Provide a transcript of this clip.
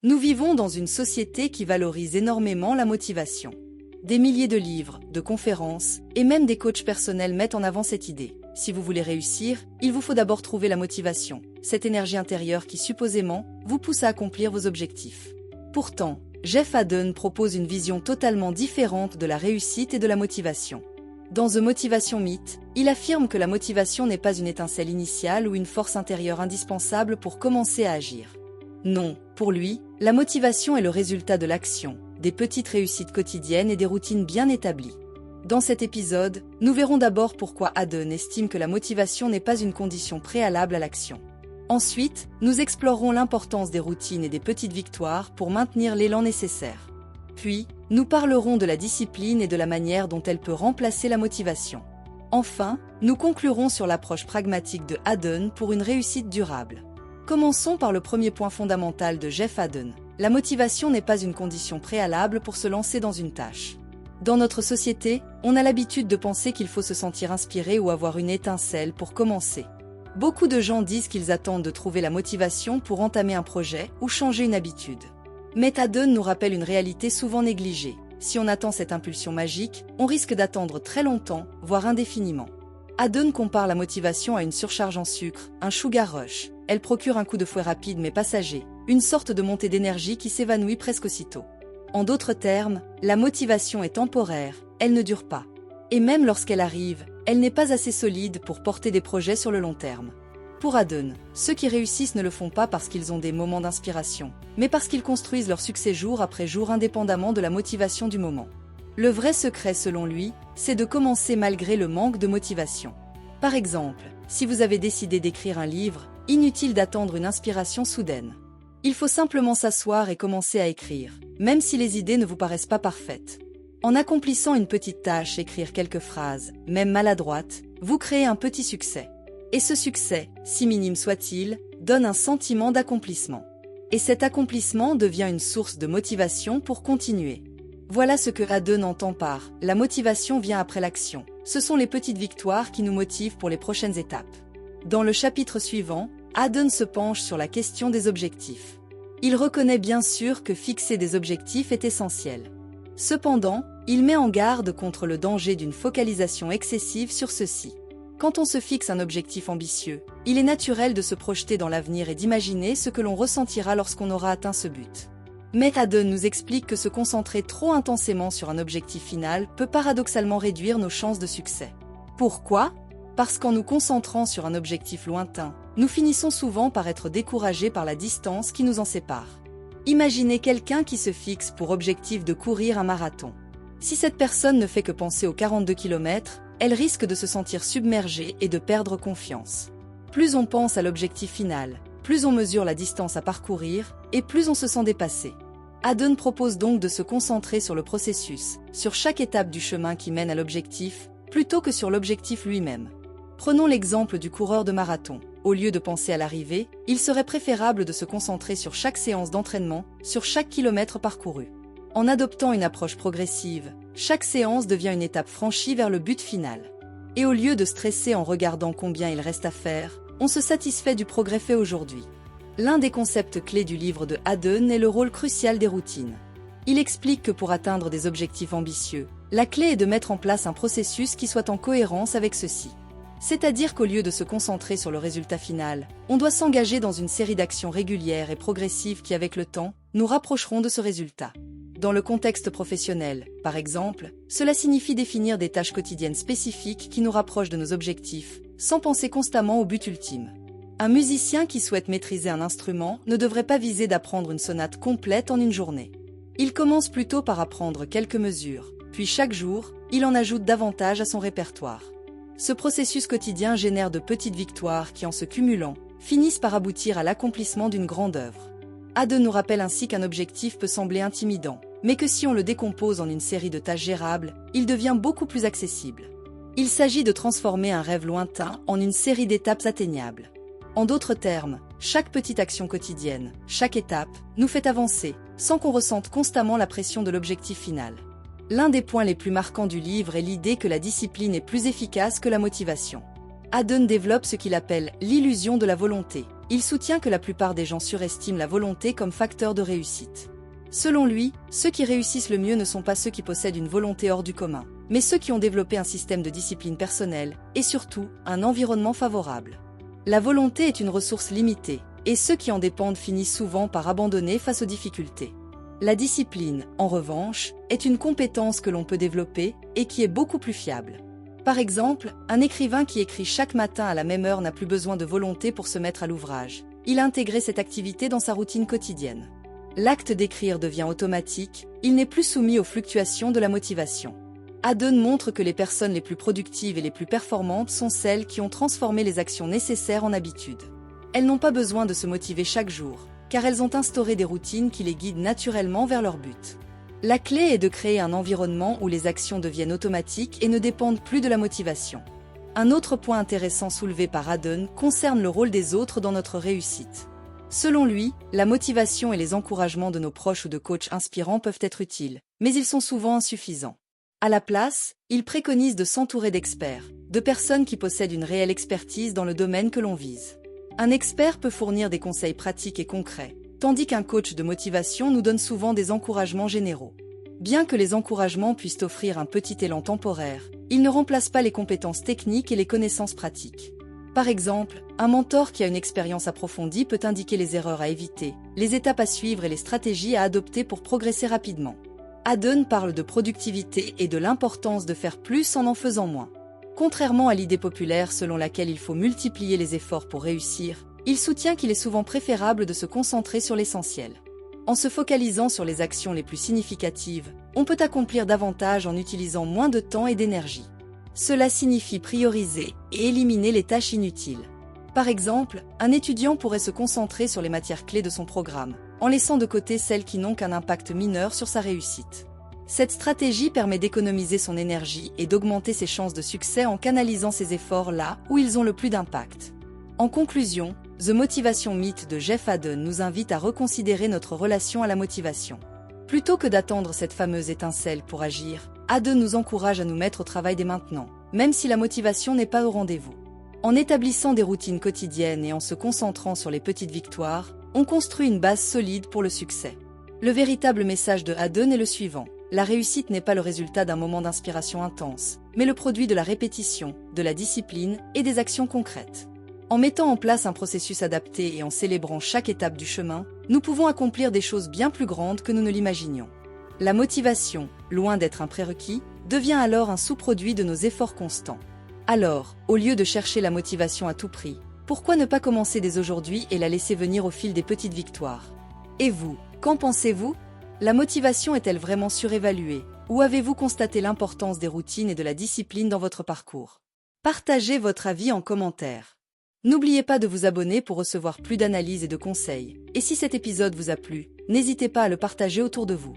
Nous vivons dans une société qui valorise énormément la motivation. Des milliers de livres, de conférences et même des coachs personnels mettent en avant cette idée. Si vous voulez réussir, il vous faut d'abord trouver la motivation, cette énergie intérieure qui supposément vous pousse à accomplir vos objectifs. Pourtant, Jeff Haden propose une vision totalement différente de la réussite et de la motivation. Dans The Motivation Myth, il affirme que la motivation n'est pas une étincelle initiale ou une force intérieure indispensable pour commencer à agir. Non, pour lui, la motivation est le résultat de l'action, des petites réussites quotidiennes et des routines bien établies. Dans cet épisode, nous verrons d'abord pourquoi Haden estime que la motivation n'est pas une condition préalable à l'action. Ensuite, nous explorerons l'importance des routines et des petites victoires pour maintenir l'élan nécessaire. Puis, nous parlerons de la discipline et de la manière dont elle peut remplacer la motivation. Enfin, nous conclurons sur l'approche pragmatique de Haden pour une réussite durable. Commençons par le premier point fondamental de Jeff Haden. La motivation n'est pas une condition préalable pour se lancer dans une tâche. Dans notre société, on a l'habitude de penser qu'il faut se sentir inspiré ou avoir une étincelle pour commencer. Beaucoup de gens disent qu'ils attendent de trouver la motivation pour entamer un projet ou changer une habitude. Mais Haden nous rappelle une réalité souvent négligée. Si on attend cette impulsion magique, on risque d'attendre très longtemps, voire indéfiniment. Haden compare la motivation à une surcharge en sucre, un sugar rush. Elle procure un coup de fouet rapide mais passager, une sorte de montée d'énergie qui s'évanouit presque aussitôt. En d'autres termes, la motivation est temporaire, elle ne dure pas. Et même lorsqu'elle arrive, elle n'est pas assez solide pour porter des projets sur le long terme. Pour Haden, ceux qui réussissent ne le font pas parce qu'ils ont des moments d'inspiration, mais parce qu'ils construisent leur succès jour après jour indépendamment de la motivation du moment. Le vrai secret, selon lui, c'est de commencer malgré le manque de motivation. Par exemple, si vous avez décidé d'écrire un livre, inutile d'attendre une inspiration soudaine. Il faut simplement s'asseoir et commencer à écrire, même si les idées ne vous paraissent pas parfaites. En accomplissant une petite tâche, écrire quelques phrases, même maladroites, vous créez un petit succès. Et ce succès, si minime soit-il, donne un sentiment d'accomplissement. Et cet accomplissement devient une source de motivation pour continuer. Voilà ce que Haden entend par « la motivation vient après l'action ». Ce sont les petites victoires qui nous motivent pour les prochaines étapes. Dans le chapitre suivant, Haden se penche sur la question des objectifs. Il reconnaît bien sûr que fixer des objectifs est essentiel. Cependant, il met en garde contre le danger d'une focalisation excessive sur ceux-ci. Quand on se fixe un objectif ambitieux, il est naturel de se projeter dans l'avenir et d'imaginer ce que l'on ressentira lorsqu'on aura atteint ce but. Mais Haden nous explique que se concentrer trop intensément sur un objectif final peut paradoxalement réduire nos chances de succès. Pourquoi ? Parce qu'en nous concentrant sur un objectif lointain, nous finissons souvent par être découragés par la distance qui nous en sépare. Imaginez quelqu'un qui se fixe pour objectif de courir un marathon. Si cette personne ne fait que penser aux 42 km, elle risque de se sentir submergée et de perdre confiance. Plus on pense à l'objectif final, plus on mesure la distance à parcourir et plus on se sent dépassé. Haden propose donc de se concentrer sur le processus, sur chaque étape du chemin qui mène à l'objectif, plutôt que sur l'objectif lui-même. Prenons l'exemple du coureur de marathon. Au lieu de penser à l'arrivée, il serait préférable de se concentrer sur chaque séance d'entraînement, sur chaque kilomètre parcouru. En adoptant une approche progressive, chaque séance devient une étape franchie vers le but final. Et au lieu de stresser en regardant combien il reste à faire, on se satisfait du progrès fait aujourd'hui. L'un des concepts clés du livre de Haden est le rôle crucial des routines. Il explique que pour atteindre des objectifs ambitieux, la clé est de mettre en place un processus qui soit en cohérence avec ceux-ci. C'est-à-dire qu'au lieu de se concentrer sur le résultat final, on doit s'engager dans une série d'actions régulières et progressives qui, avec le temps, nous rapprocheront de ce résultat. Dans le contexte professionnel, par exemple, cela signifie définir des tâches quotidiennes spécifiques qui nous rapprochent de nos objectifs, sans penser constamment au but ultime. Un musicien qui souhaite maîtriser un instrument ne devrait pas viser d'apprendre une sonate complète en une journée. Il commence plutôt par apprendre quelques mesures, puis chaque jour, il en ajoute davantage à son répertoire. Ce processus quotidien génère de petites victoires qui, en se cumulant, finissent par aboutir à l'accomplissement d'une grande œuvre. Haden nous rappelle ainsi qu'un objectif peut sembler intimidant, mais que si on le décompose en une série de tâches gérables, il devient beaucoup plus accessible. Il s'agit de transformer un rêve lointain en une série d'étapes atteignables. En d'autres termes, chaque petite action quotidienne, chaque étape, nous fait avancer, sans qu'on ressente constamment la pression de l'objectif final. L'un des points les plus marquants du livre est l'idée que la discipline est plus efficace que la motivation. Haden développe ce qu'il appelle l'illusion de la volonté. il soutient que la plupart des gens surestiment la volonté comme facteur de réussite. Selon lui, ceux qui réussissent le mieux ne sont pas ceux qui possèdent une volonté hors du commun, mais ceux qui ont développé un système de discipline personnelle et surtout un environnement favorable. La volonté est une ressource limitée, et ceux qui en dépendent finissent souvent par abandonner face aux difficultés. La discipline, en revanche, est une compétence que l'on peut développer et qui est beaucoup plus fiable. Par exemple, un écrivain qui écrit chaque matin à la même heure n'a plus besoin de volonté pour se mettre à l'ouvrage. Il a intégré cette activité dans sa routine quotidienne. L'acte d'écrire devient automatique, il n'est plus soumis aux fluctuations de la motivation. Haddon montre que les personnes les plus productives et les plus performantes sont celles qui ont transformé les actions nécessaires en habitudes. Elles n'ont pas besoin de se motiver chaque jour, car elles ont instauré des routines qui les guident naturellement vers leur but. La clé est de créer un environnement où les actions deviennent automatiques et ne dépendent plus de la motivation. Un autre point intéressant soulevé par Haddon concerne le rôle des autres dans notre réussite. Selon lui, la motivation et les encouragements de nos proches ou de coachs inspirants peuvent être utiles, mais ils sont souvent insuffisants. À la place, il préconise de s'entourer d'experts, de personnes qui possèdent une réelle expertise dans le domaine que l'on vise. Un expert peut fournir des conseils pratiques et concrets, tandis qu'un coach de motivation nous donne souvent des encouragements généraux. Bien que les encouragements puissent offrir un petit élan temporaire, ils ne remplacent pas les compétences techniques et les connaissances pratiques. Par exemple, un mentor qui a une expérience approfondie peut indiquer les erreurs à éviter, les étapes à suivre et les stratégies à adopter pour progresser rapidement. Haddon parle de productivité et de l'importance de faire plus en faisant moins. Contrairement à l'idée populaire selon laquelle il faut multiplier les efforts pour réussir, il soutient qu'il est souvent préférable de se concentrer sur l'essentiel. En se focalisant sur les actions les plus significatives, on peut accomplir davantage en utilisant moins de temps et d'énergie. Cela signifie prioriser et éliminer les tâches inutiles. Par exemple, un étudiant pourrait se concentrer sur les matières clés de son programme, en laissant de côté celles qui n'ont qu'un impact mineur sur sa réussite. Cette stratégie permet d'économiser son énergie et d'augmenter ses chances de succès en canalisant ses efforts là où ils ont le plus d'impact. En conclusion, The Motivation Myth de Jeff Haddon nous invite à reconsidérer notre relation à la motivation. Plutôt que d'attendre cette fameuse étincelle pour agir, Haddon nous encourage à nous mettre au travail dès maintenant, même si la motivation n'est pas au rendez-vous. En établissant des routines quotidiennes et en se concentrant sur les petites victoires, on construit une base solide pour le succès. Le véritable message de Haddon est le suivant. La réussite n'est pas le résultat d'un moment d'inspiration intense, mais le produit de la répétition, de la discipline et des actions concrètes. En mettant en place un processus adapté et en célébrant chaque étape du chemin, nous pouvons accomplir des choses bien plus grandes que nous ne l'imaginions. La motivation, loin d'être un prérequis, devient alors un sous-produit de nos efforts constants. Alors, au lieu de chercher la motivation à tout prix, pourquoi ne pas commencer dès aujourd'hui et la laisser venir au fil des petites victoires? Et vous, qu'en pensez-vous? La motivation est-elle vraiment surévaluée? Ou avez-vous constaté l'importance des routines et de la discipline dans votre parcours? Partagez votre avis en commentaire. N'oubliez pas de vous abonner pour recevoir plus d'analyses et de conseils. Et si cet épisode vous a plu, n'hésitez pas à le partager autour de vous.